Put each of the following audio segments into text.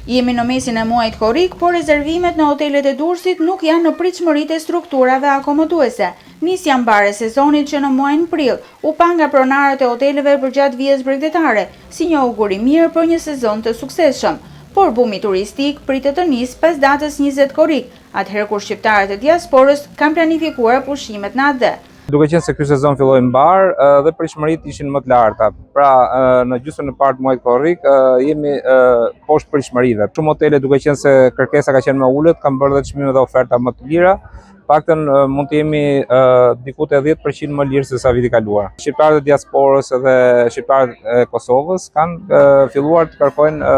Jemi në mesin e muajit korrik, por rezervimet në hotelet e Durrësit nuk janë në pritshmëritë e strukturave akomoduese. Nis janë mbare sezonit që në muajin prill u pa nga pronarët e hoteleve përgjatë vijës bregdetare, si një auguri mirë për një sezon të suksesshëm. Por bumi turistik pritet të nisë pas datës 20 korrik, atëherë kur shqiptarët e diasporës kanë planifikuar pushimet në atë. Duke qenë se ky sezon filloi mbar dhe pritshmëritë ishin më të larta. Pra, në gjysmën e parë të muajit korrik jemi poshtë pritshmërive. Shumë hotele, duke qenë se kërkesa ka qenë më ulët, kanë bërë dhe çmime dhe oferta më të lira. Paktën mund të jemi diku te 10% më lirë se sa viti kaluar. Shqiptarët e diasporës dhe shqiptarët e Kosovës kanë filluar të kërkojnë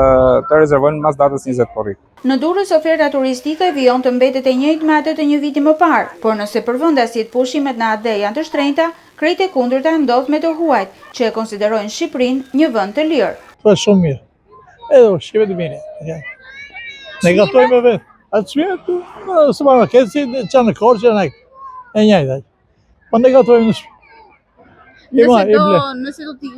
të rezervojnë mas datës 20 korrik. Në Durrës oferta turistike vijon të mbetet e njëjtë me atë të një viti më parë, por nëse përvëndasit pushimet në AD janë të shtrenjta, krejt e kundërta ndodh me të huajt, që e konsiderojnë Shqipërinë një vend të lirë. Po shumë mirë. Edhe ushqimet e mira. Ne gatojmë vetë. Atë çmimet së market si çan në Korçë e njëjtë. Po ne gatojmë në Nëse do t'i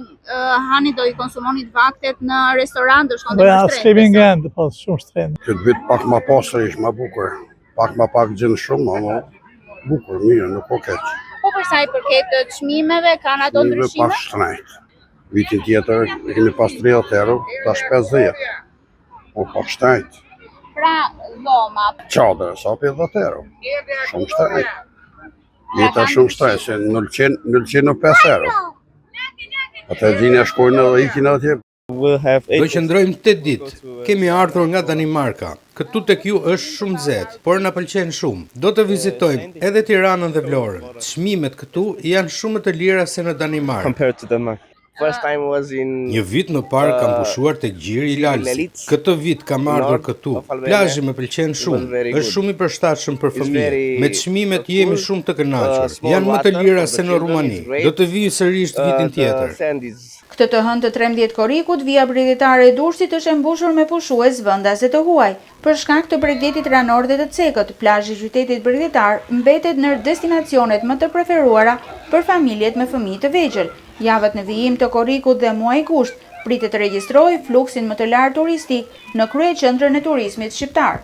hani, do i konsumoni vaktet në restoran, do shkon të shtrenjtë. Kemi ngend, po shumë shtrenjtë. Këtë vit pak më pasër ishë më bukur. Pak gjënë shumë, ama bukur, mirë, nuk o keq. Po për sa i përket të çmimeve, kanë ato ndryshime? Pas shtrenjtë. Vitin tjetër, kemi pas 30 euro, tash 50. Po pak shtrenjtë. Pra, dhoma. Çadër, sa 50 euro. Shumë shtrenjtë. Jeta shumë shtrejtë, se 0,5 euro. Ata gjinja shkojnë dhe ikin atje. Do qëndrojmë 8 ditë. Kemi ardhur nga Danimarka. Këtu tek ju është shumë nxehtë, por na pëlqen shumë. Do të vizitojmë edhe Tiranën dhe Vlorën. Çmimet këtu janë shumë më të lira se në Danimarkë. Një vit më parë kam pushuar tek Gjiri i Lalsit. Këtë vit kam ardhur këtu. Plazhi më pëlqen shumë. Është shumë i përshtatshëm për fëmijë. Me çmimet jemi shumë të kënaqur. Janë më të lira se në Rumani. Do të vijë sërish vitin tjetër. Këtë të hënë të 13 korrikut, vija bregdetare e Durrësit është e mbushur me pushues vendase të huaj. Për shkak të Bregdetit ranor dhe të cekët, plazhi i qytetit bregdetar mbetet ndër destinacionet më të preferuara për familjet me fëmijë të vegjël. Javët në vijim të korrikut dhe muaj gusht pritet të regjistrojë fluksin më të lartë turistik në kryeqendrën e turizmit shqiptar.